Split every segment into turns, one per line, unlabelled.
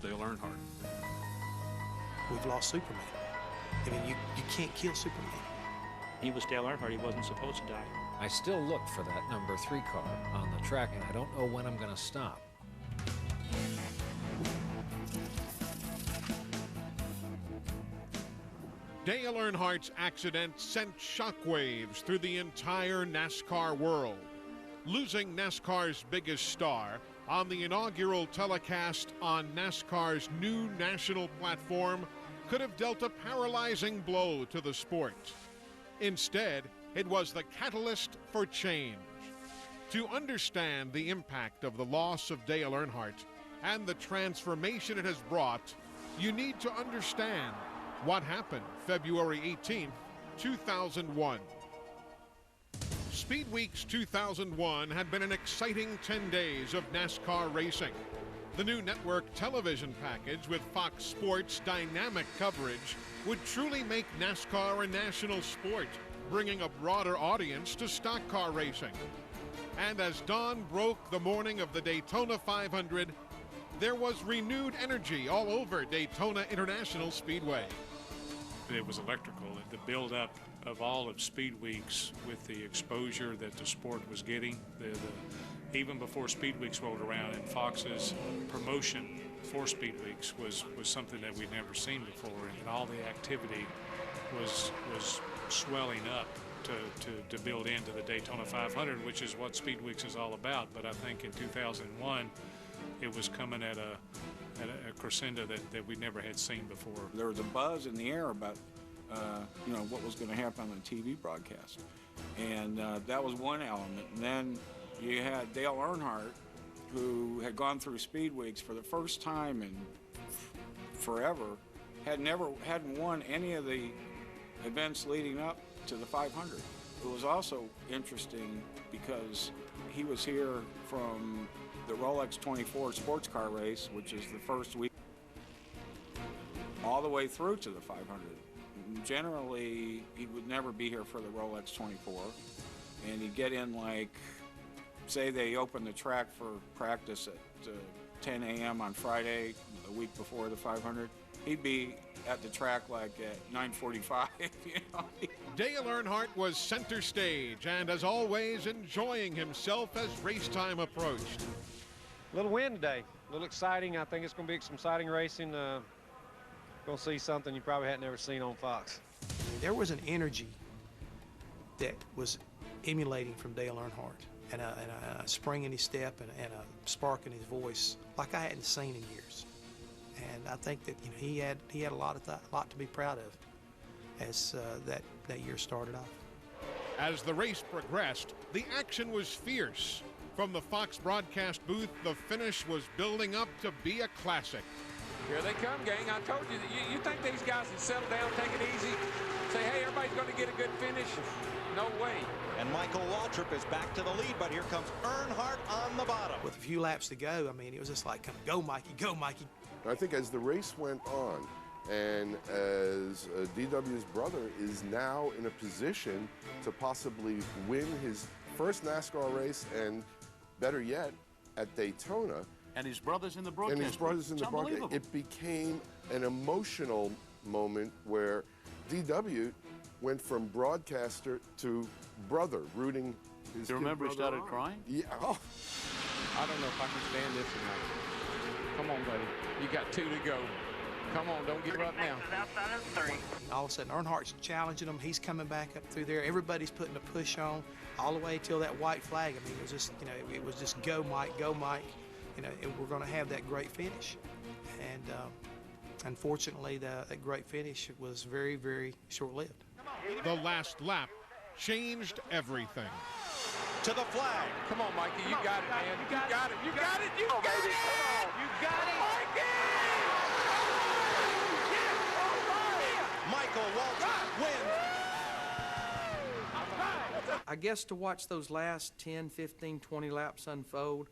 lost Dale Earnhardt.
We've lost Superman. I mean, you can't kill Superman.
He was Dale Earnhardt. He wasn't supposed to die.
I still look for that number 3 car on the track, and I don't know when I'm going to stop.
Dale Earnhardt's accident sent shockwaves through the entire NASCAR world. Losing NASCAR's biggest star on the inaugural telecast on NASCAR's new national platform could have dealt a paralyzing blow to the sport. Instead, it was the catalyst for change. To understand the impact of the loss of Dale Earnhardt and the transformation it has brought, you need to understand what happened February 18, 2001. Speed Weeks 2001 had been an exciting 10 days of NASCAR racing. The new network television package with Fox Sports' dynamic coverage would truly make NASCAR a national sport, bringing a broader audience to stock car racing. And as dawn broke the morning of the Daytona 500, there was renewed energy all over Daytona International Speedway.
It was electrical. The build-up of all of Speed Weeks with the exposure that the sport was getting, even before Speed Weeks rolled around, and Fox's promotion for Speed Weeks was something that we'd never seen before, and all the activity was swelling up to build into the Daytona 500, which is what Speed Weeks is all about. But I think in 2001, it was coming at a crescendo that we never had seen before.
There was a buzz in the air about, what was going to happen on the TV broadcast. And that was one element. And then you had Dale Earnhardt, who had gone through Speed Weeks for the first time in forever, hadn't won any of the events leading up to the 500. It was also interesting because he was here from the Rolex 24 sports car race, which is the first week, all the way through to the 500. Generally, he would never be here for the Rolex 24, and he'd get in say they opened the track for practice at 10 a.m. on Friday, the week before the 500. He'd be at the track at 9:45,
Dale Earnhardt was center stage and, as always, enjoying himself as race time approached.
A little win today, a little exciting. I think it's going to be some exciting racing. Going to see something you probably hadn't ever seen on Fox.
There was an energy that was emulating from Dale Earnhardt, and a spring in his step and a spark in his voice like I hadn't seen in years. And I think that he had a lot to be proud of as that year started off.
As the race progressed, the action was fierce. From the Fox broadcast booth, the finish was building up to be a classic.
Here they come, gang. I told you that you think these guys would settle down, take it easy, say, hey, everybody's going to get a good finish? No way.
And Michael Waltrip is back to the lead, but here comes Earnhardt on the bottom.
With a few laps to go, I mean, it was just like, go, Mikey, go, Mikey.
I think as the race went on, and as DW's brother is now in a position to possibly win his first NASCAR race, and better yet, at Daytona.
And his brother's in the broadcast.
It became an emotional moment where DW went from broadcaster to brother, rooting his
Do you remember he started crying?
Yeah. Oh.
I don't know if I can stand this tonight. Come on, buddy. You got 2 to go. Come on, don't give up now.
All of a sudden, Earnhardt's challenging him. He's coming back up through there. Everybody's putting a push on all the way till that white flag. I mean, it was just, it was just go, Mike, go, Mike. And we're going to have that great finish. And unfortunately, that great finish was very, very short-lived.
The last lap changed everything.
To the flag.
Come on, Mikey. You got it, man. You got it. You got it. You got it. You got it. Mikey!
Michael Waltrip wins.
I guess to watch those last 10, 15, 20 laps unfold,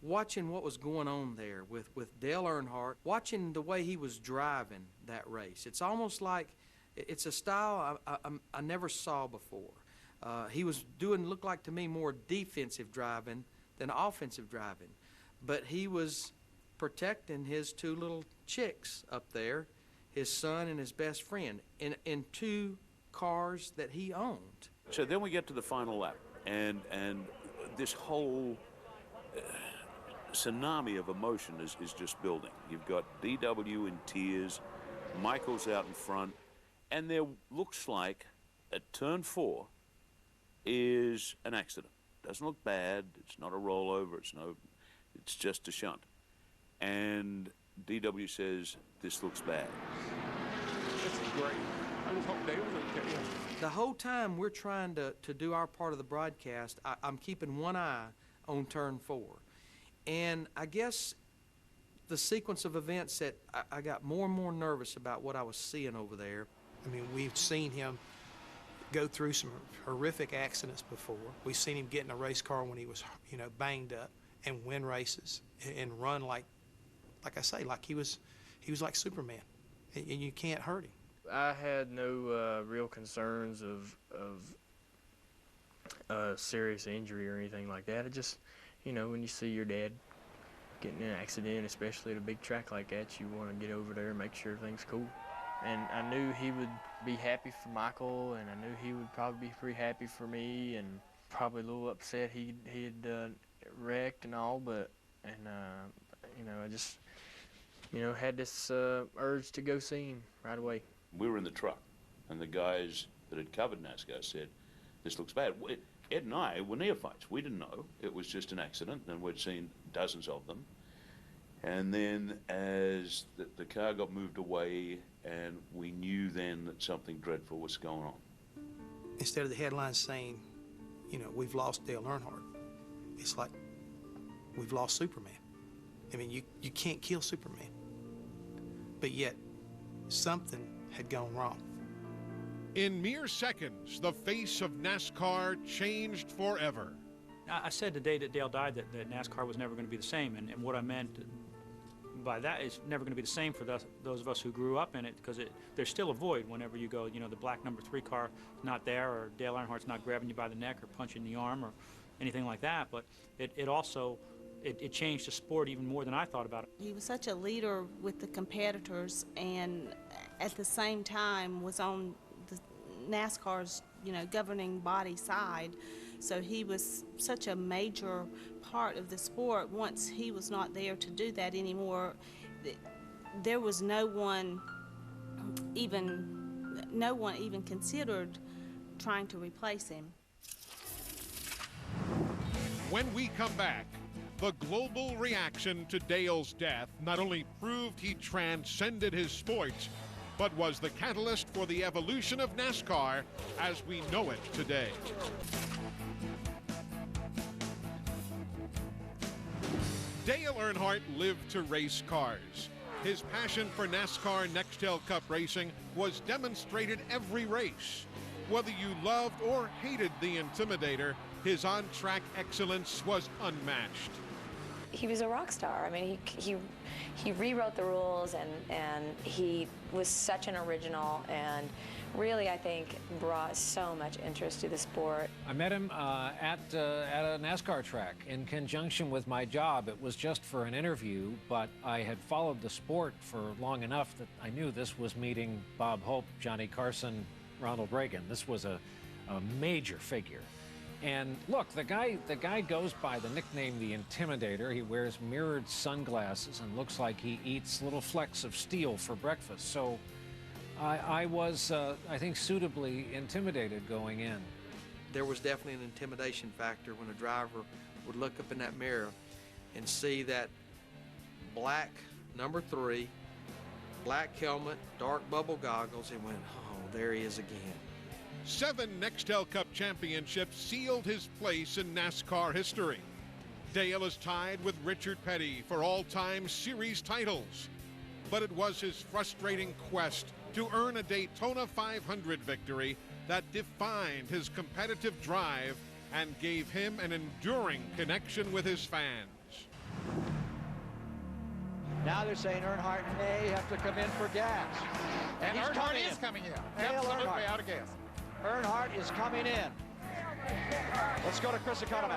watching what was going on there with Dale Earnhardt, watching the way he was driving that race. It's almost like it's a style I never saw before. He was looked like to me more defensive driving than offensive driving, but he was protecting his two little chicks up there, his son and his best friend, in two cars that he owned.
So then we get to the final lap, and this whole tsunami of emotion is just building. You've got DW in tears, Michael's out in front, and there looks like at turn 4 is an accident. Doesn't look bad, it's not a rollover, it's just a shunt. And DW says, this looks bad.
This is great. I just hope Dale's okay.
The whole time we're trying to do our part of the broadcast, I'm keeping one eye on turn 4. And I guess the sequence of events that I got more and more nervous about what I was seeing over there.
I mean, we've seen him go through some horrific accidents before. We've seen him get in a race car when he was, banged up and win races and run like I say, like he was like Superman, and you can't hurt him.
I had no real concerns of serious injury or anything like that. It just, when you see your dad getting in an accident, especially at a big track like that, you want to get over there and make sure everything's cool. And I knew he would be happy for Michael, and I knew he would probably be pretty happy for me, and probably a little upset he had wrecked and all, but, I just, had this urge to go see him right away.
We were in the truck, and the guys that had covered NASCAR said, this looks bad. Ed and I were neophytes. We didn't know. It was just an accident, and we'd seen dozens of them. And then as the car got moved away, and we knew then that something dreadful was going on.
Instead of the headlines saying, we've lost Dale Earnhardt, it's like, we've lost Superman. I mean, you can't kill Superman. But yet, something had gone wrong.
In mere seconds, the face of NASCAR changed forever.
I said the day that Dale died that NASCAR was never going to be the same, and what I meant by that is never going to be the same for those of us who grew up in it, because there's still a void whenever you go, the black number 3 car not there, or Dale Earnhardt's not grabbing you by the neck or punching the arm or anything like that, but it also changed the sport even more than I thought about it.
He was such a leader with the competitors, and at the same time was on the NASCAR's governing body side, so he was such a major part of the sport. Once he was not there to do that anymore, there was no one even considered trying to replace him.
When we come back, the global reaction to Dale's death not only proved he transcended his sports, but was the catalyst for the evolution of NASCAR as we know it today. Dale Earnhardt lived to race cars. His passion for NASCAR Nextel Cup racing was demonstrated every race. Whether you loved or hated the Intimidator, his on-track excellence was unmatched.
He was a rock star. I mean, he rewrote the rules, and he was such an original, and really, I think, brought so much interest to the sport.
I met him at a NASCAR track in conjunction with my job. It was just for an interview, but I had followed the sport for long enough that I knew this was meeting Bob Hope, Johnny Carson, Ronald Reagan. This was a major figure. And look, the guy goes by the nickname the Intimidator. He wears mirrored sunglasses and looks like he eats little flecks of steel for breakfast. So I was, I think, suitably intimidated going in.
There was definitely an intimidation factor when a driver would look up in that mirror and see that black number 3, black helmet, dark bubble goggles, and went, oh, there he is again.
7 Nextel Cup championships sealed his place in NASCAR history. Dale is tied with Richard Petty for all-time series titles. But it was his frustrating quest to earn a Daytona 500 victory that defined his competitive drive and gave him an enduring connection with his fans.
Now they're saying Earnhardt may have to come in for gas.
And Earnhardt is coming in.
Dale
Absolutely
Earnhardt.
Out of gas.
Earnhardt is coming in. Let's go to Chris Economy.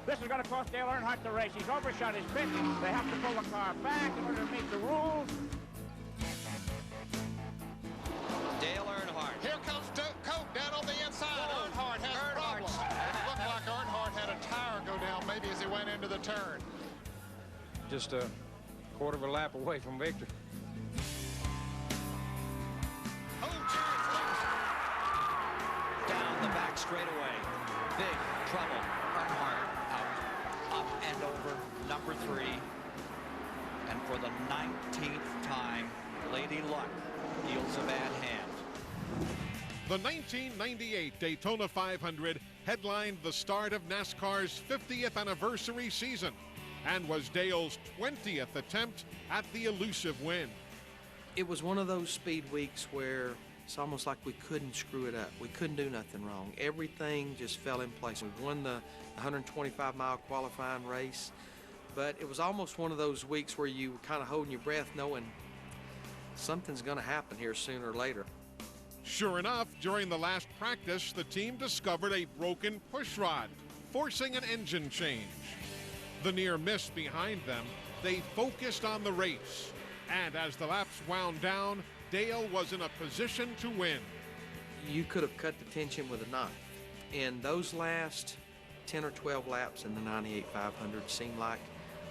This is going to cost Dale Earnhardt the race. He's overshot his 50. They have to pull the car back in order to meet the rules.
Dale Earnhardt.
Here comes Cope down on the inside. Earnhardt has problems. It looked like Earnhardt had a tire go down maybe as he went into the turn.
Just a quarter of a lap away from victory.
Down the back straightaway. Big trouble. Earnhardt out. Up and over number 3. And for the 19th time, Lady Luck deals a bad hand.
The 1998 Daytona 500 headlined the start of NASCAR's 50th anniversary season and was Dale's 20th attempt at the elusive win.
It was one of those speed weeks where it's almost like we couldn't screw it up. We couldn't do nothing wrong. Everything just fell in place. We won the 125-mile qualifying race, but it was almost one of those weeks where you were kind of holding your breath knowing something's going to happen here sooner or later.
Sure enough, during the last practice, the team discovered a broken pushrod, forcing an engine change. The near miss behind them, they focused on the race. And as the laps wound down, Dale was in a position to win.
You could have cut the tension with a knife. And those last 10 or 12 laps in the 98 500 seemed like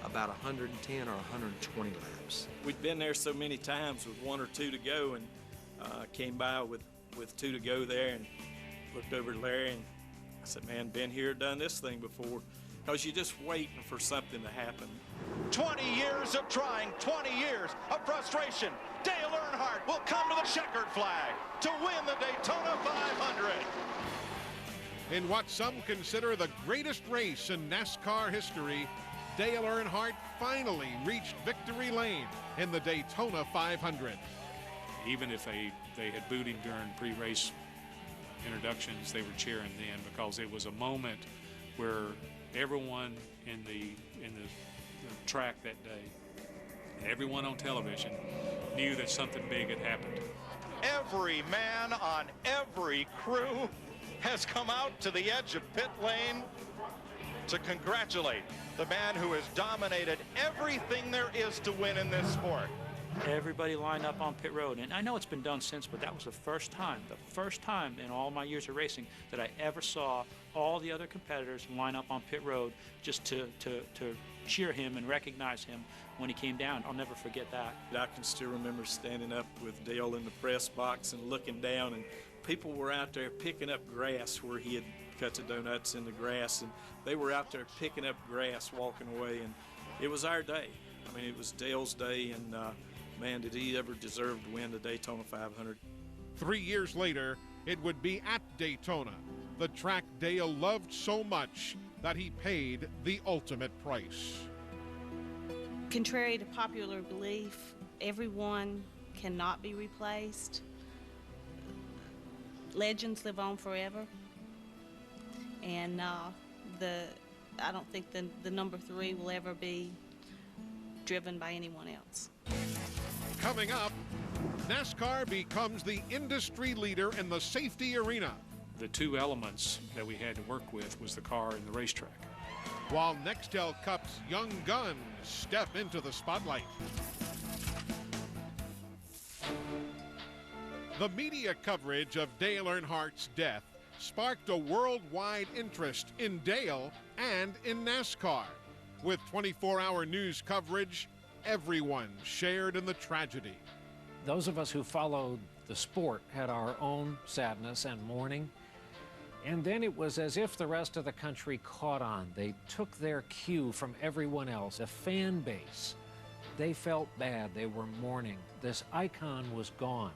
about 110 or 120 laps.
We'd been there so many times with 1 or 2 to go, and came by with 2 to go there and looked over at Larry and I said, man, been here, done this thing before. Because you're just waiting for something to happen.
20 years of trying, 20 years of frustration. Dale Earnhardt will come to the checkered flag to win the Daytona 500.
In what some consider the greatest race in NASCAR history, Dale Earnhardt finally reached victory lane in the Daytona 500.
Even if they had booed him during pre-race introductions, they were cheering then because it was a moment where everyone in the track that day, everyone on television, knew that something big had happened.
Every man on every crew has come out to the edge of pit lane to congratulate the man who has dominated everything there is to win in this sport.
Everybody lined up on pit road, and I know it's been done since, but that was the first time in all my years of racing that I ever saw all the other competitors line up on pit road just to cheer him and recognize him when he came down. I'll never forget that.
I can still remember standing up with Dale in the press box and looking down, and people were out there picking up grass where he had cut the donuts in the grass, and they were out there picking up grass walking away, and it was our day. I mean, it was Dale's day, and man, did he ever deserve to win the Daytona 500.
3 years later, it would be at Daytona, the track Dale loved so much that he paid the ultimate price.
Contrary to popular belief, everyone cannot be replaced. Legends live on forever. And I don't think the number 3 will ever be driven by anyone else.
Coming up, NASCAR becomes the industry leader in the safety arena.
The 2 elements that we had to work with was the car and the racetrack.
While Nextel Cup's young guns step into the spotlight. The media coverage of Dale Earnhardt's death sparked a worldwide interest in Dale and in NASCAR. With 24-hour news coverage, everyone shared in the tragedy.
Those of us who followed the sport had our own sadness and mourning. And then it was as if the rest of the country caught on. They took their cue from everyone else, a fan base. They felt bad. They were mourning. This icon was gone.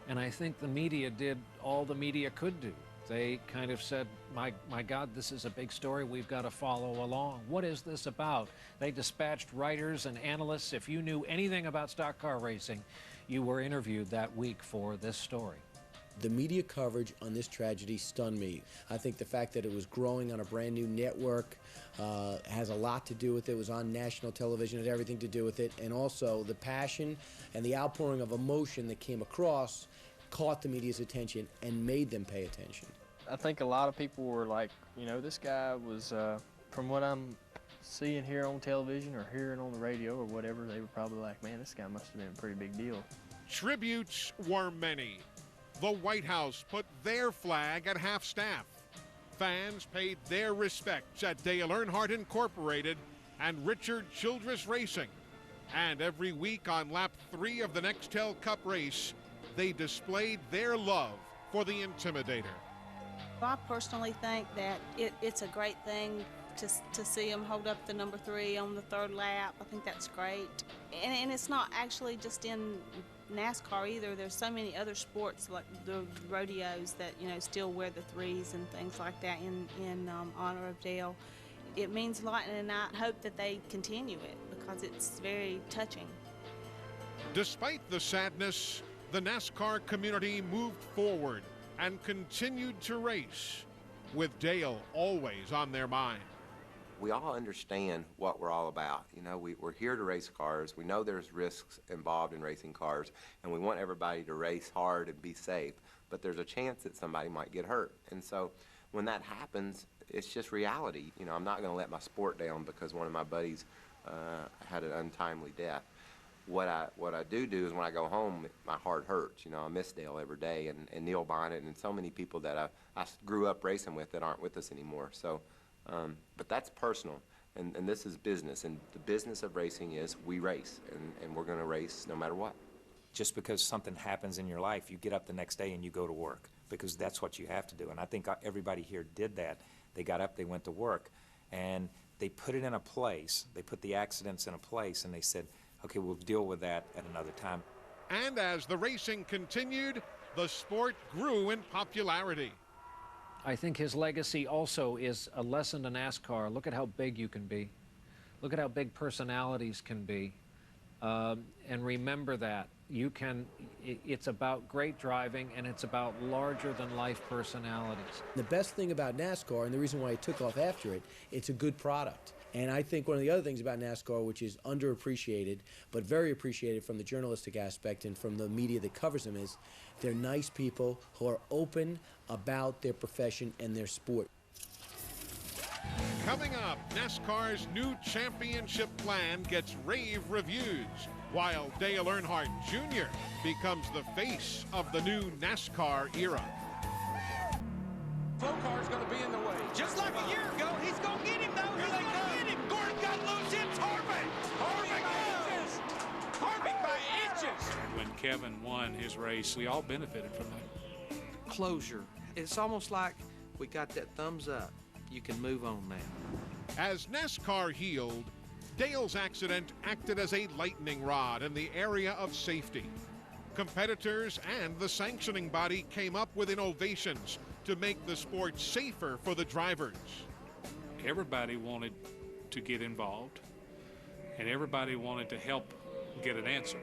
And I think the media did all the media could do. They kind of said, my God, this is a big story. We've got to follow along. What is this about? They dispatched writers and analysts. If you knew anything about stock car racing, you were interviewed that week for this story.
The media coverage on this tragedy stunned me. I think the fact that it was growing on a brand new network has a lot to do with it. It was on national television, it had everything to do with it. And also the passion and the outpouring of emotion that came across caught the media's attention and made them pay attention.
I think a lot of people were like, you know, this guy was, from what I'm seeing here on television or hearing on the radio or whatever, they were probably like, man, this guy must have been a pretty big deal.
Tributes were many. The White House put their flag at half-staff. Fans paid their respects at Dale Earnhardt Incorporated and Richard Childress Racing. And every week on lap 3 of the Nextel Cup race, they displayed their love for the Intimidator.
I personally think that it's a great thing to see him hold up the number 3 on the 3rd lap. I think that's great. And it's not actually just in NASCAR either. There's so many other sports like the rodeos that, you know, still wear the 3s and things like that in honor of Dale. It means a lot, and I hope that they continue it because it's very touching.
Despite the sadness, the NASCAR community moved forward and continued to race, with Dale always on their mind.
We all understand what we're all about. You know, we're here to race cars. We know there's risks involved in racing cars, and we want everybody to race hard and be safe, but there's a chance that somebody might get hurt. And so when that happens, it's just reality. You know, I'm not going to let my sport down because one of my buddies had an untimely death. What I do is when I go home, my heart hurts. You know, I miss Dale every day, and Neil Bonnet and so many people that I grew up racing with that aren't with us anymore. So, but that's personal, and this is business, and the business of racing is we race, and we're going to race no matter what.
Just because something happens in your life, you get up the next day and you go to work, because that's what you have to do. And I think everybody here did that. They got up, they went to work, and they put it in a place. They put the accidents in a place, and they said, okay, we'll deal with that at another time.
And as the racing continued, the sport grew in popularity.
I think his legacy also is a lesson to NASCAR. Look at how big you can be. Look at how big personalities can be. And remember that. It's about great driving, and it's about larger-than-life personalities.
The best thing about NASCAR, and the reason why I took off after it, it's a good product. And I think one of the other things about NASCAR, which is underappreciated, but very appreciated from the journalistic aspect and from the media that covers them, is they're nice people who are open about their profession and their sport.
Coming up, NASCAR's new championship plan gets rave reviews, while Dale Earnhardt Jr. becomes the face of the new NASCAR era.
Flow car's going to be in the way.
Just like a year ago, he's going to get him, though. He's going to get him. Gordon got loose. It's Harvick. Harvick by inches.
When Kevin won his race, we all benefited from that.
Closure. It's almost like we got that thumbs up. You can move on now.
As NASCAR healed, Dale's accident acted as a lightning rod in the area of safety. Competitors and the sanctioning body came up with innovations to make the sport safer for the drivers.
Everybody wanted to get involved, and everybody wanted to help get an answer.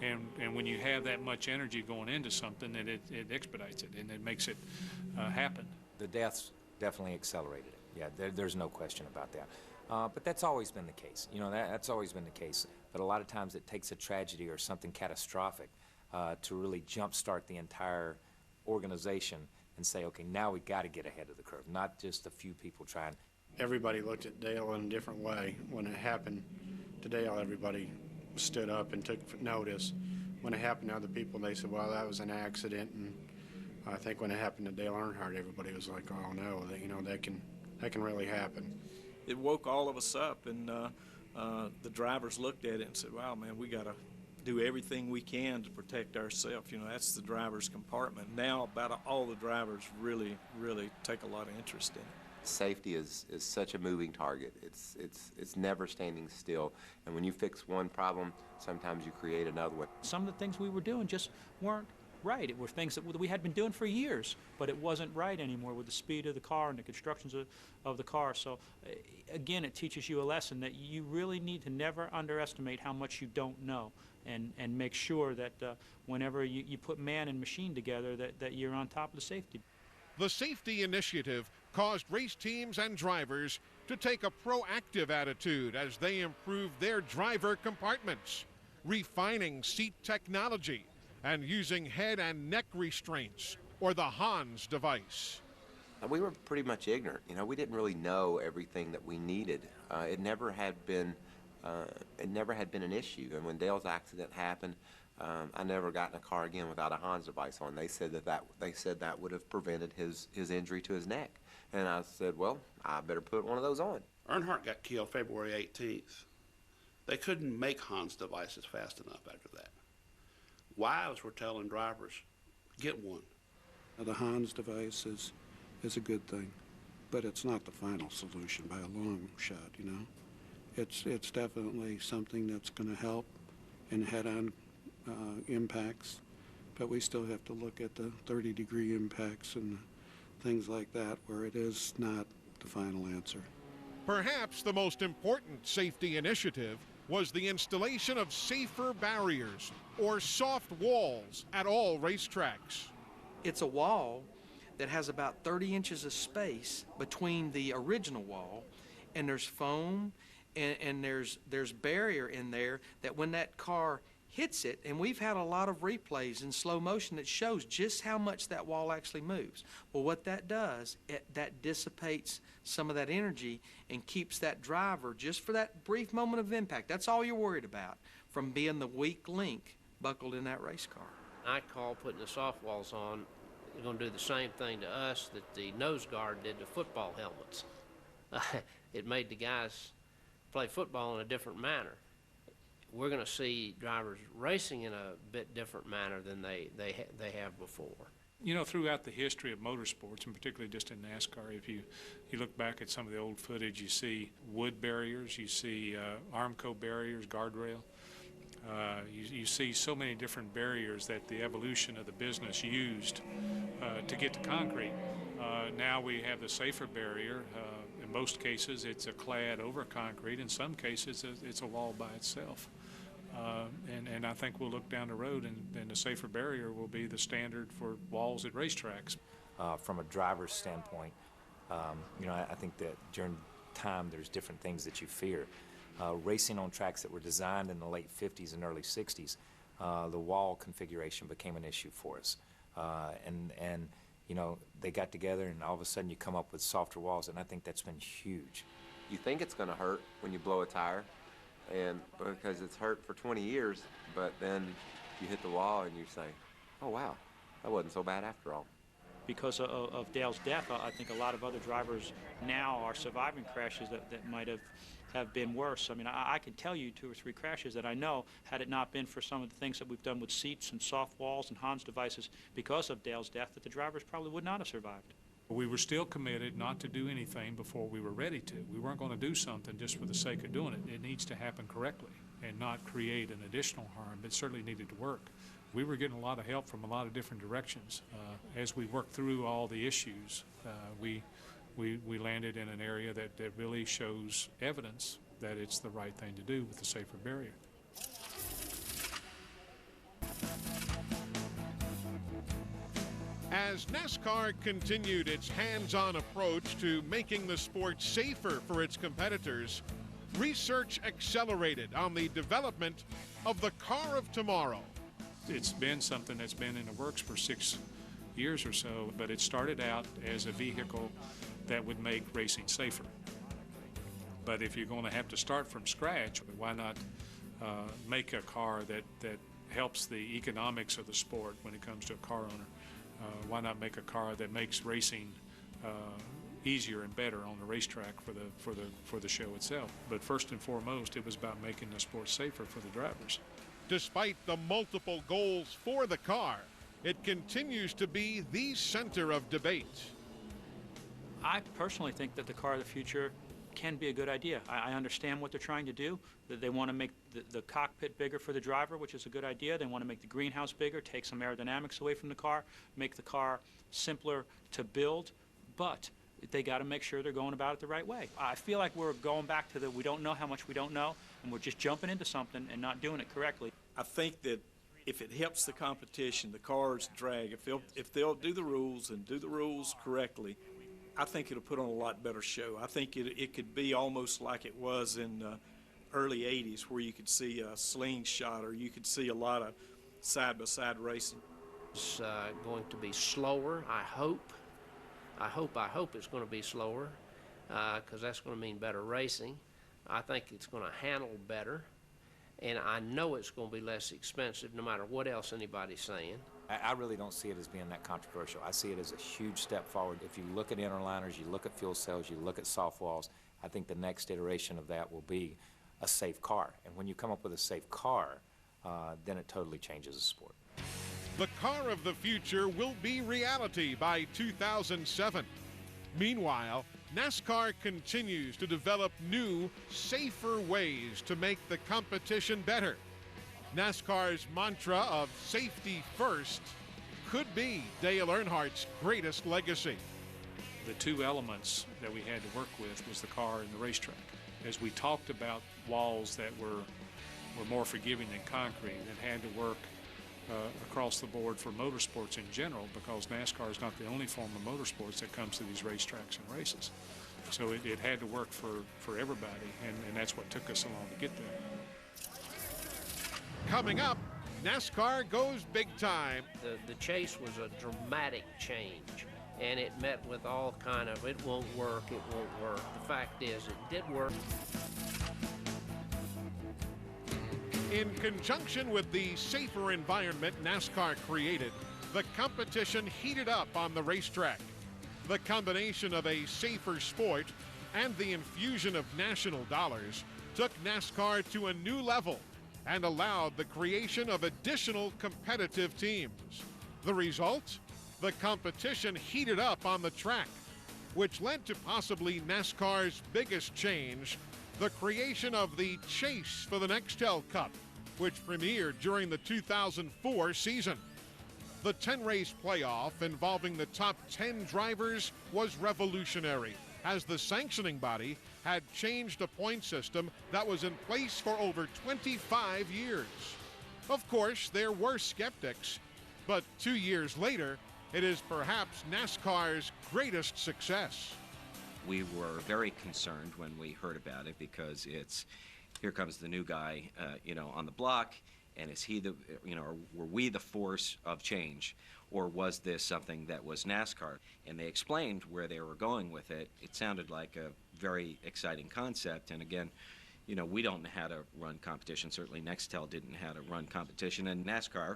And when you have that much energy going into something, it expedites it, and it makes it happen.
The deaths definitely accelerated it. Yeah, there's no question about that. But that's always been the case. You know, that's always been the case. But a lot of times it takes a tragedy or something catastrophic to really jumpstart the entire organization and say, okay, now we got to get ahead of the curve, not just a few people trying.
Everybody looked at Dale in a different way. When it happened to Dale, everybody stood up and took notice. When it happened to other people, they said, well, that was an accident. And I think when it happened to Dale Earnhardt, everybody was like, oh no, that can really happen.
It woke all of us up, and the drivers looked at it and said, wow, man, we got to do everything we can to protect ourselves. You know, that's the driver's compartment. Now about all the drivers really take a lot of interest in it.
Safety is such a moving target. It's never standing still. And when you fix one problem, sometimes you create another one.
Some of the things we were doing just weren't right. It were things that we had been doing for years, but it wasn't right anymore with the speed of the car and the constructions of the car. So again, it teaches you a lesson that you really need to never underestimate how much you don't know, and make sure that whenever you put man and machine together, that you're on top of the safety.
The safety initiative caused race teams and drivers to take a proactive attitude as they improve their driver compartments, refining seat technology and using head and neck restraints or the Hans device.
We were pretty much ignorant. You know, we didn't really know everything that we needed. It never had been an issue. And when Dale's accident happened, I never got in a car again without a Hans device on. They said that would have prevented his injury to his neck. And I said, well, I better put one of those on.
Earnhardt got killed February 18th. They couldn't make Hans devices fast enough after that. Wives were telling drivers, get one.
The Hans device is a good thing, but it's not the final solution by a long shot, you know. It's definitely something that's going to help in head-on impacts, but we still have to look at the 30-degree impacts and things like that where it is not the final answer.
Perhaps the most important safety initiative was the installation of safer barriers or soft walls at all racetracks.
It's a wall that has about 30 inches of space between the original wall, and there's foam and there's barrier in there that when that car hits it, and we've had a lot of replays in slow motion that shows just how much that wall actually moves. Well, what that does, that dissipates some of that energy and keeps that driver, just for that brief moment of impact, that's all you're worried about, from being the weak link buckled in that race car.
I call putting the soft walls on is going to do the same thing to us that the nose guard did to football helmets. It made the guys play football in a different manner. We're going to see drivers racing in a bit different manner than they have before.
You know, throughout the history of motorsports, and particularly just in NASCAR, if you look back at some of the old footage, you see wood barriers, you see Armco barriers, guardrail. You see so many different barriers that the evolution of the business used to get to concrete. Now we have the safer barrier. In most cases, it's a clad over concrete. In some cases, it's a wall by itself. And I think we'll look down the road, and the safer barrier will be the standard for walls at racetracks.
From a driver's standpoint, you know, I think that during time there's different things that you fear. Racing on tracks that were designed in the late 50s and early 60s, the wall configuration became an issue for us. And you know, they got together and all of a sudden you come up with softer walls, and I think that's been huge.
You think it's going to hurt when you blow a tire, and because it's hurt for 20 years, but then you hit the wall and you say, oh wow, that wasn't so bad after all.
Because of Dale's death, I think a lot of other drivers now are surviving crashes that might have been worse. I mean, I can tell you 2 or 3 crashes that I know, had it not been for some of the things that we've done with seats and soft walls and Hans devices because of Dale's death, that the drivers probably would not have survived.
We were still committed not to do anything before we were ready to. We weren't going to do something just for the sake of doing it. It needs to happen correctly and not create an additional harm. It certainly needed to work. We were getting a lot of help from a lot of different directions. As we worked through all the issues, we landed in an area that really shows evidence that it's the right thing to do with the safer barrier.
As NASCAR continued its hands-on approach to making the sport safer for its competitors, research accelerated on the development of the car of tomorrow.
It's been something that's been in the works for 6 years or so, but it started out as a vehicle that would make racing safer. But if you're going to have to start from scratch, why not make a car that helps the economics of the sport when it comes to a car owner? Why not make a car that makes racing easier and better on the racetrack for the show itself? But first and foremost, it was about making the sport safer for the drivers.
Despite the multiple goals for the car, it continues to be the center of debate.
I personally think that the car of the future can be a good idea. I understand what they're trying to do, that they want to make the cockpit bigger for the driver, which is a good idea. They want to make the greenhouse bigger, take some aerodynamics away from the car, make the car simpler to build, but they got to make sure they're going about it the right way. I feel like we're going back to the we don't know how much we don't know, and we're just jumping into something and not doing it correctly.
I think that if it helps the competition, the cars drag, if they'll do the rules and do the rules correctly, I think it'll put on a lot better show. I think it could be almost like it was in the early 80s, where you could see a slingshot or you could see a lot of side-by-side racing.
It's going to be slower, I hope. I hope it's going to be slower because that's going to mean better racing. I think it's going to handle better, and I know it's going to be less expensive no matter what else anybody's saying.
I really don't see it as being that controversial. I see it as a huge step forward. If you look at interliners, you look at fuel cells, you look at soft walls, I think the next iteration of that will be a safe car. And when you come up with a safe car, then it totally changes the sport.
The car of the future will be reality by 2007. Meanwhile, NASCAR continues to develop new, safer ways to make the competition better. NASCAR's mantra of safety first could be Dale Earnhardt's greatest legacy.
The two elements that we had to work with was the car and the racetrack. As we talked about walls that were more forgiving than concrete and had to work across the board for motorsports in general, because NASCAR is not the only form of motorsports that comes to these racetracks and races. So it had to work for everybody, and that's what took us so long to get there.
Coming up, NASCAR goes big time.
The chase was a dramatic change, and it met with all kind of, it won't work. The fact is, it did work.
In conjunction with the safer environment NASCAR created, the competition heated up on the racetrack. The combination of a safer sport and the infusion of national dollars took NASCAR to a new level and allowed the creation of additional competitive teams. The result? The competition heated up on the track, which led to possibly NASCAR's biggest change, the creation of the Chase for the Nextel Cup, which premiered during the 2004 season. The 10-race playoff involving the top 10 drivers was revolutionary, as the sanctioning body had changed a point system that was in place for over 25 years. Of course, there were skeptics, but 2 years later, it is perhaps NASCAR's greatest success.
We were very concerned when we heard about it because it's, here comes the new guy, on the block, and is he the, or were we the force of change, or was this something that was NASCAR? And they explained where they were going with it. It sounded like a very exciting concept, and again, we don't know how to run competition. Certainly Nextel didn't know how to run competition, and NASCAR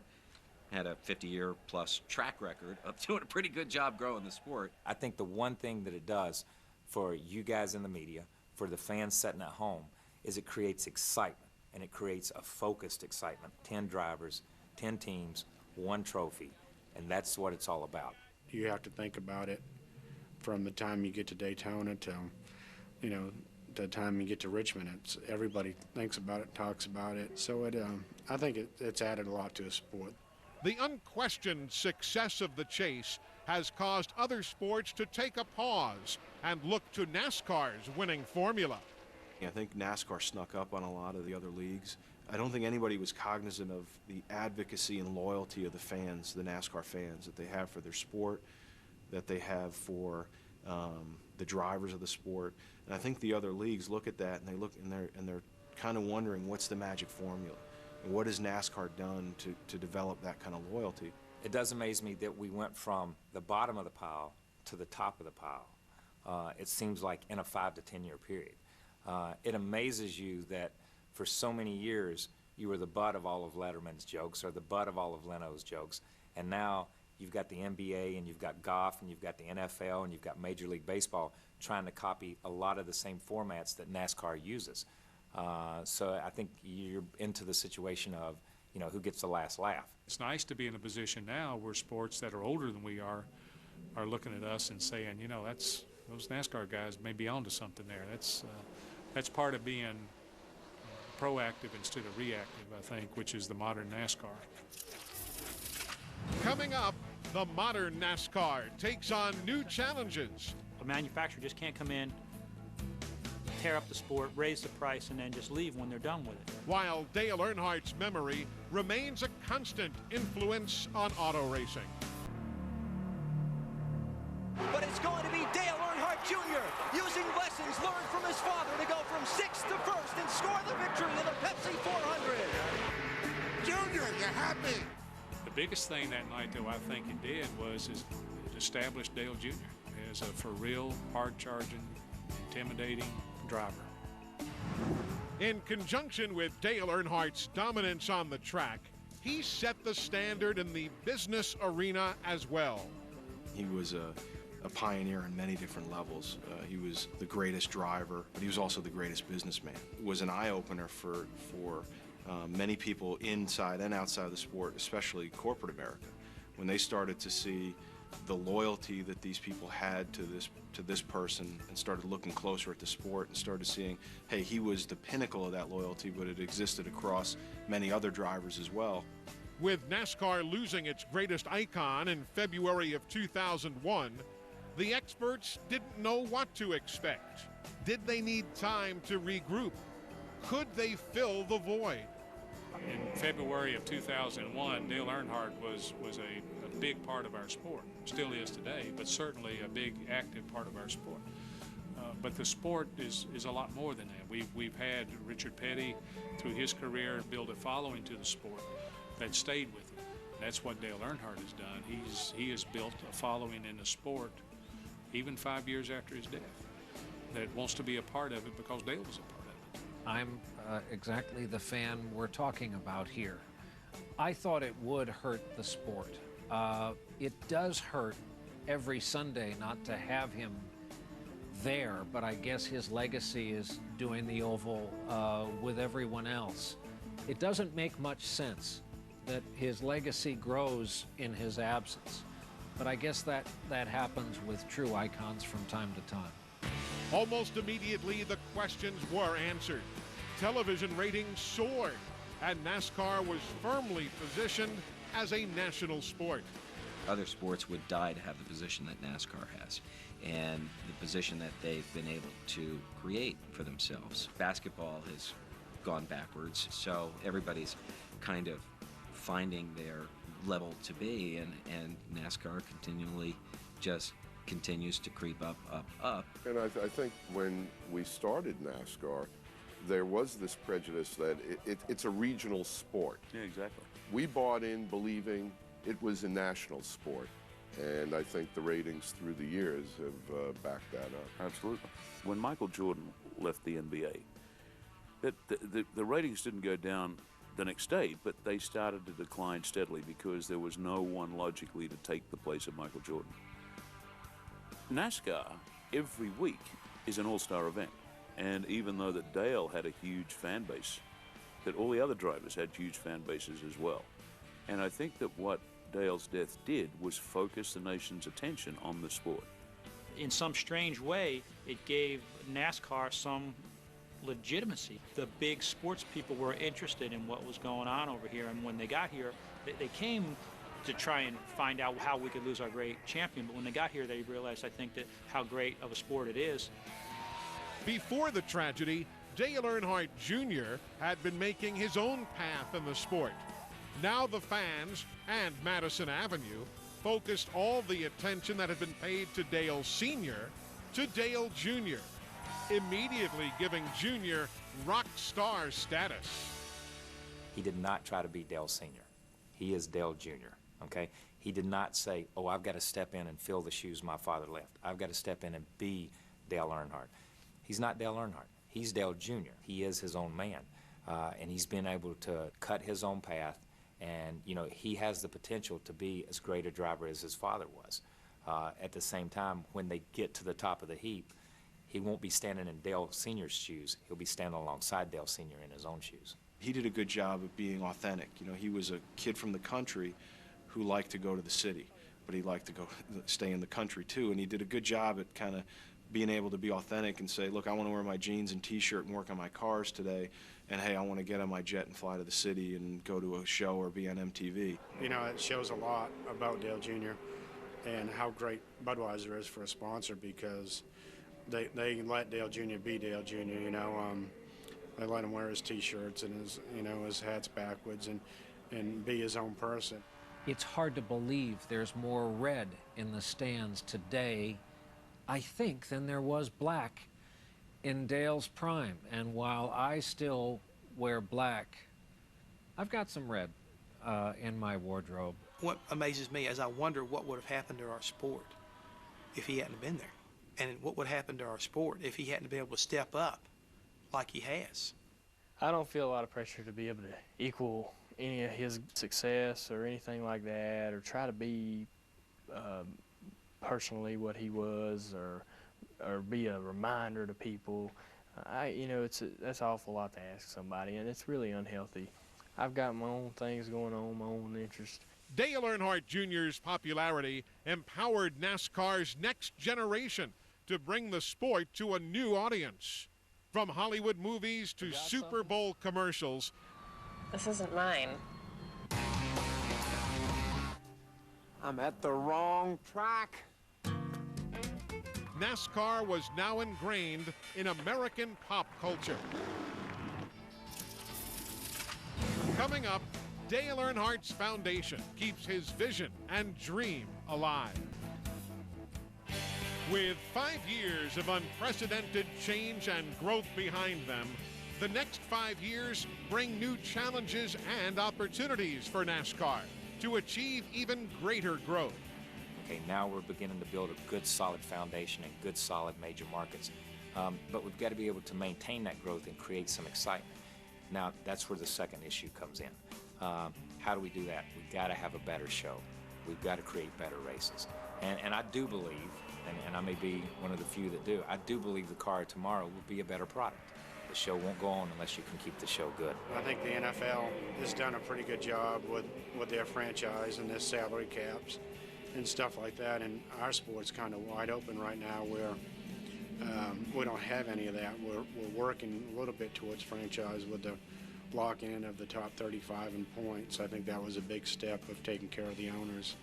had a 50-year plus track record of doing a pretty good job growing the sport.
I think the one thing that it does for you guys in the media, for the fans sitting at home, is it creates excitement, and it creates a focused excitement. 10 drivers, 10 teams, 1 trophy, and that's what it's all about.
You have to think about it from the time you get to Daytona till, the time you get to Richmond. Everybody thinks about it, talks about it. So I think it's added a lot to the sport.
The unquestioned success of the chase has caused other sports to take a pause and look to NASCAR's winning formula.
I think NASCAR snuck up on a lot of the other leagues. I don't think anybody was cognizant of the advocacy and loyalty of the fans, the NASCAR fans, that they have for their sport, that they have for the drivers of the sport. And I think the other leagues look at that and they look and they're kind of wondering, what's the magic formula? And what has NASCAR done to develop that kind of loyalty?
It does amaze me that we went from the bottom of the pile to the top of the pile. It seems like in a 5 to 10 year period. It amazes you that for so many years you were the butt of all of Letterman's jokes or the butt of all of Leno's jokes, and now you've got the NBA and you've got golf and you've got the NFL and you've got Major League Baseball trying to copy a lot of the same formats that NASCAR uses. So I think you're into the situation of, who gets the last laugh.
It's nice to be in a position now where sports that are older than we are looking at us and saying, those NASCAR guys may be onto something there. That's part of being proactive instead of reactive, I think, which is the modern NASCAR.
Coming up, the modern NASCAR takes on new challenges.
A manufacturer just can't come in, tear up the sport, raise the price, and then just leave when they're done with it.
While Dale Earnhardt's memory remains a constant influence on auto racing.
But it's going to be Dale Earnhardt Jr. using lessons learned from his father to go from 6th to 1st and score the victory in the Pepsi 400.
Junior, you happy?
The biggest thing that night, though, I think it did was it established Dale Jr. as a for real, hard-charging, intimidating driver.
In conjunction with Dale Earnhardt's dominance on the track, he set the standard in the business arena as well.
He was a pioneer in many different levels. He was the greatest driver, but he was also the greatest businessman. It was an eye-opener for many people inside and outside the sport, especially corporate America, when they started to see the loyalty that these people had to this person and started looking closer at the sport and started seeing, hey, he was the pinnacle of that loyalty, but it existed across many other drivers as well.
With NASCAR losing its greatest icon in February of 2001, the experts didn't know what to expect. Did they need time to regroup? Could they fill the void?
In February of 2001, Dale Earnhardt was a big part of our sport. Still is today, but certainly a big active part of our sport. But the sport is a lot more than that. We've had Richard Petty, through his career, build a following to the sport that stayed with him. That's what Dale Earnhardt has done. He has built a following in the sport, even 5 years after his death, that wants to be a part of it because Dale was a part of it.
I'm exactly the fan we're talking about here. I thought it would hurt the sport. It does hurt every Sunday not to have him there, but I guess his legacy is doing the oval with everyone else. It doesn't make much sense that his legacy grows in his absence, but I guess that happens with true icons from time to time.
Almost immediately, the questions were answered. Television ratings soared, and NASCAR was firmly positioned as a national sport.
Other sports would die to have the position that NASCAR has and the position that they've been able to create for themselves. Basketball has gone backwards, so everybody's kind of finding their level to be, and NASCAR continually just continues to creep up, up, up.
And I think when we started NASCAR, there was this prejudice that it's a regional sport.
Yeah, exactly.
We bought in believing it was a national sport, and I think the ratings through the years have backed that up.
Absolutely. When Michael Jordan left the NBA, the ratings didn't go down the next day, but they started to decline steadily because there was no one logically to take the place of Michael Jordan. NASCAR, every week, is an all-star event. And even though that Dale had a huge fan base, that all the other drivers had huge fan bases as well. And I think that what Dale's death did was focus the nation's attention on the sport.
In some strange way, it gave NASCAR some legitimacy. The big sports people were interested in what was going on over here, and when they got here, they came to try and find out how we could lose our great champion, but when they got here, they realized, I think, that how great of a sport it is.
Before the tragedy, Dale Earnhardt Jr. had been making his own path in the sport. Now the fans and Madison Avenue focused all the attention that had been paid to Dale Sr. to Dale Jr., immediately giving Jr. rock star status.
He did not try to be Dale Sr. He is Dale Jr., okay? He did not say, oh, I've got to step in and fill the shoes my father left. I've got to step in and be Dale Earnhardt. He's not Dale Earnhardt. He's Dale Jr. He is his own man, and he's been able to cut his own path, and, you know, he has the potential to be as great a driver as his father was. At the same time, when they get to the top of the heap, he won't be standing in Dale Sr.'s shoes. He'll be standing alongside Dale Sr. in his own shoes.
He did a good job of being authentic. You know, he was a kid from the country who liked to go to the city, but he liked to stay in the country too, and he did a good job at kind of being able to be authentic and say, look, I want to wear my jeans and t-shirt and work on my cars today, and hey, I want to get on my jet and fly to the city and go to a show or be on MTV.
You know, it shows a lot about Dale Jr. and how great Budweiser is for a sponsor, because they let Dale Jr. be Dale Jr., you know. They let him wear his t-shirts and his, you know, his hats backwards and be his own person.
It's hard to believe there's more red in the stands today, I think, than there was black in Dale's prime. And while I still wear black, I've got some red in my wardrobe.
What amazes me is I wonder what would have happened to our sport if he hadn't been there. And what would happen to our sport if he hadn't been able to step up like he has.
I don't feel a lot of pressure to be able to equal any of his success or anything like that, or try to be personally what he was, or be a reminder to people. That's an awful lot to ask somebody, and it's really unhealthy. I've got my own things going on, my own interest.
Dale Earnhardt Jr.'s popularity empowered NASCAR's next generation to bring the sport to a new audience. From Hollywood movies to Super Bowl commercials.
This isn't mine.
I'm at the wrong track.
NASCAR was now ingrained in American pop culture. Coming up, Dale Earnhardt's foundation keeps his vision and dream alive. With 5 years of unprecedented change and growth behind them, the next 5 years bring new challenges and opportunities for NASCAR to achieve even greater growth.
Okay, now we're beginning to build a good, solid foundation and good, solid major markets. But we've got to be able to maintain that growth and create some excitement. Now, that's where the second issue comes in. How do we do that? We've got to have a better show. We've got to create better races. And I do believe, and I may be one of the few that do, I do believe the car tomorrow will be a better product. The show won't go on unless you can keep the show good.
I think the NFL has done a pretty good job with their franchise and their salary caps and stuff like that, and our sport's kind of wide open right now where we don't have any of that. We're working a little bit towards franchise with the lock-in of the top 35 in points. I think that was a big step of taking care of the owners.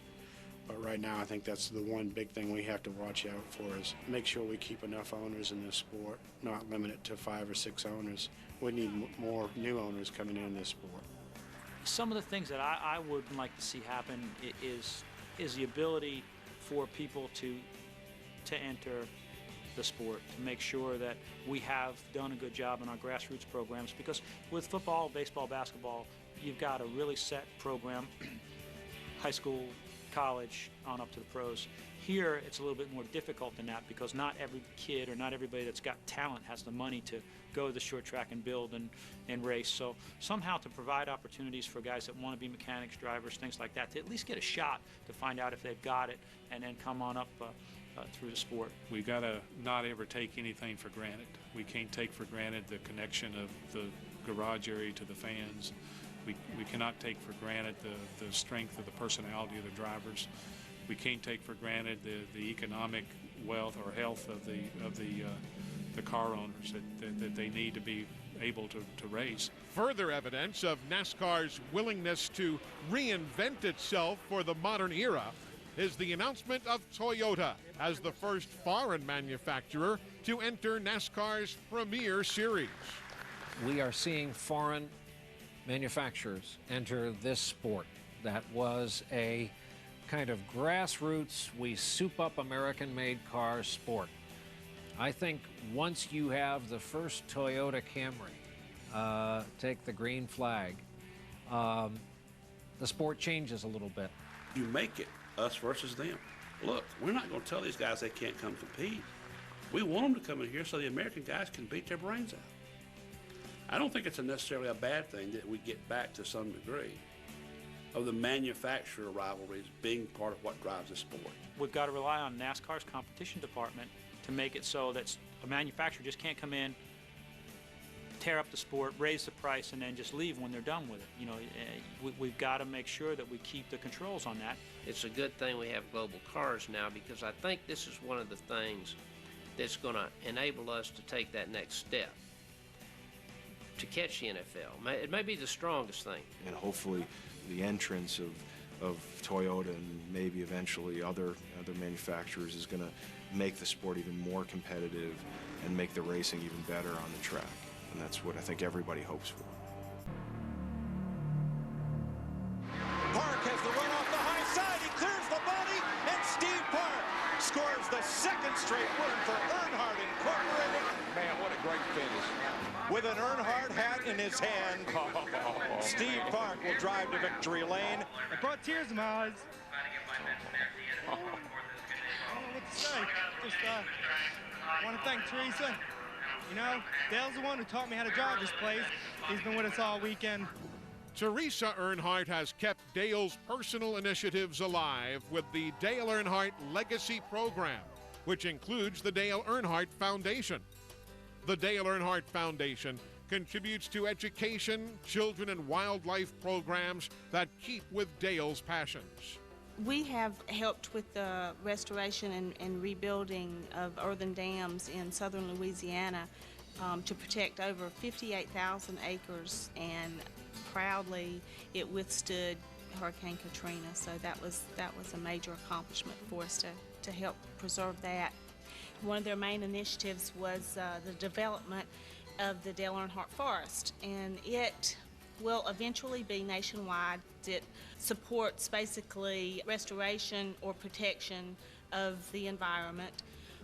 But right now, I think that's the one big thing we have to watch out for is make sure we keep enough owners in this sport, not limit it to 5 or 6 owners. We need more new owners coming in this sport.
Some of the things that I would like to see happen is the ability for people to enter the sport, to make sure that we have done a good job in our grassroots programs, because with football, baseball, basketball, you've got a really set program, high school, college, on up to the pros. Here, it's a little bit more difficult than that because not every kid or not everybody that's got talent has the money to go to the short track and build and race. So somehow to provide opportunities for guys that want to be mechanics, drivers, things like that, to at least get a shot to find out if they've got it and then come on up through the sport.
We've got to not ever take anything for granted. We can't take for granted the connection of the garage area to the fans. We cannot take for granted the strength of the personality of the drivers. We can't take for granted the economic wealth or health of the car owners that they need to be able to race.
Further evidence of NASCAR's willingness to reinvent itself for the modern era is the announcement of Toyota as the first foreign manufacturer to enter NASCAR's Premier Series.
We are seeing foreign manufacturers enter this sport. That was a kind of grassroots, we soup up American-made cars sport. I think once you have the first Toyota Camry take the green flag, the sport changes a little bit.
You make it us versus them. Look, we're not going to tell these guys they can't come compete. We want them to come in here so the American guys can beat their brains out. I don't think it's necessarily a bad thing that we get back to some degree of the manufacturer rivalries being part of what drives the sport.
We've got to rely on NASCAR's competition department to make it so that a manufacturer just can't come in, tear up the sport, raise the price, and then just leave when they're done with it. You know, we've got to make sure that we keep the controls on that.
It's a good thing we have global cars now, because I think this is one of the things that's going to enable us to take that next step to catch the NFL. It may be the strongest thing.
And hopefully the entrance of Toyota and maybe eventually other manufacturers is going to make the sport even more competitive and make the racing even better on the track. And that's what I think everybody hopes for.
Park has the run off the high side. He clears the body, and Steve Park scores the second straight win for Earnhardt Incorporated.
Man, what a great finish.
with an Earnhardt hat in his hand. Steve Park will drive to victory lane.
It brought tears to my eyes. I don't know what to say. Just want to thank Teresa. You know, Dale's the one who taught me how to drive this place. He's been with us all weekend.
Teresa Earnhardt has kept Dale's personal initiatives alive with the Dale Earnhardt Legacy Program, which includes the Dale Earnhardt Foundation. The Dale Earnhardt Foundation contributes to education, children, and wildlife programs that keep with Dale's passions.
We have helped with the restoration and rebuilding of earthen dams in southern Louisiana to protect over 58,000 acres, and proudly it withstood Hurricane Katrina. So that was a major accomplishment for us to help preserve that. One of their main initiatives was the development of the Dale Earnhardt Forest, and it will eventually be nationwide. It supports basically restoration or protection of the environment.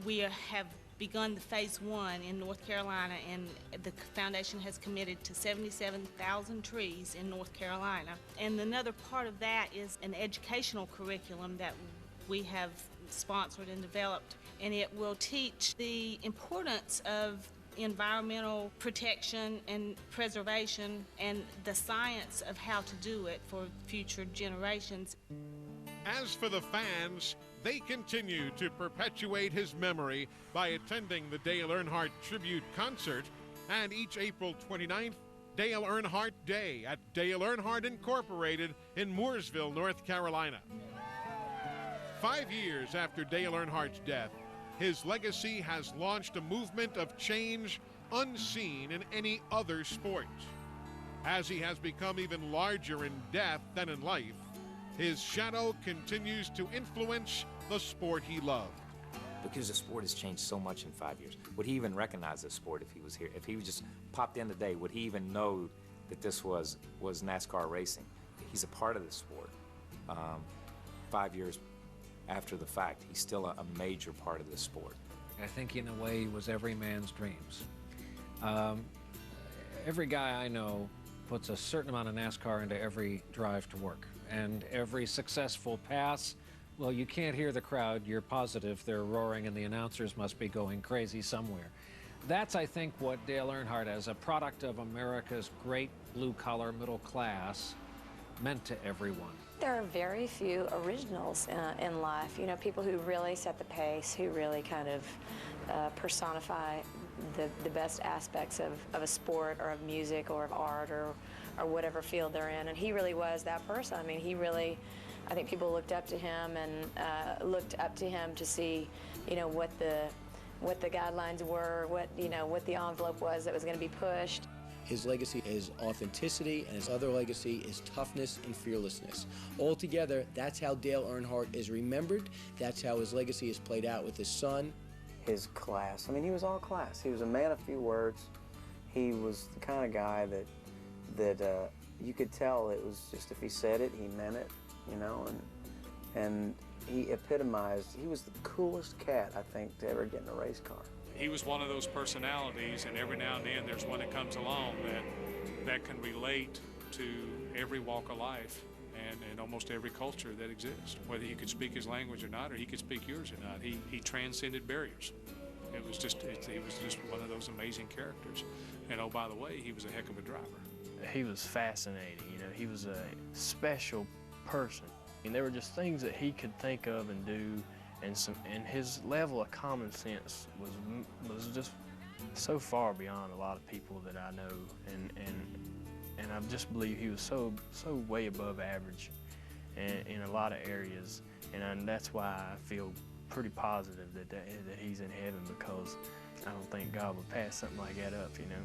We have begun the phase 1 in North Carolina, and the foundation has committed to 77,000 trees in North Carolina. And another part of that is an educational curriculum that we have sponsored and developed, and it will teach the importance of environmental protection and preservation and the science of how to do it for future generations.
As for the fans, they continue to perpetuate his memory by attending the Dale Earnhardt Tribute Concert and each April 29th, Dale Earnhardt Day at Dale Earnhardt Incorporated in Mooresville, North Carolina. 5 years after Dale Earnhardt's death, his legacy has launched a movement of change unseen in any other sport. As he has become even larger in death than in life, his shadow continues to influence the sport he loved.
Because the sport has changed so much in 5 years. Would he even recognize the sport if he was here? If he just popped in today, would he even know that this was NASCAR racing? He's a part of the sport. 5 years after the fact, he's still a major part of the sport.
I think in a way he was every man's dreams. Every guy I know puts a certain amount of NASCAR into every drive to work. And every successful pass, well, you can't hear the crowd. You're positive they're roaring and the announcers must be going crazy somewhere. That's, I think, what Dale Earnhardt, as a product of America's great blue-collar middle class, meant to everyone.
There are very few originals in life, you know, people who really set the pace, who really kind of personify the best aspects of a sport or of music or of art or whatever field they're in. And he really was that person. I mean, he really, I think people looked up to him and looked up to him to see, you know, what the guidelines were, what the envelope was that was going to be pushed.
His legacy is authenticity, and his other legacy is toughness and fearlessness. Altogether, that's how Dale Earnhardt is remembered. That's how his legacy is played out with his son.
His class. I mean, he was all class. He was a man of few words. He was the kind of guy that you could tell it was just, if he said it, he meant it, you know, and he epitomized, he was the coolest cat, I think, to ever get in a race car.
He was one of those personalities, and every now and then there's one that comes along that can relate to every walk of life and almost every culture that exists, whether he could speak his language or not, or he could speak yours or not. He transcended barriers. He was just one of those amazing characters. And oh, by the way, he was a heck of a driver.
He was fascinating, you know. He was a special person. And there were just things that he could think of and do, and his level of common sense was just so far beyond a lot of people that I know, and I just believe he was so way above average in a lot of areas, and that's why I feel pretty positive that he's in heaven, because I don't think God would pass something like that up, you know.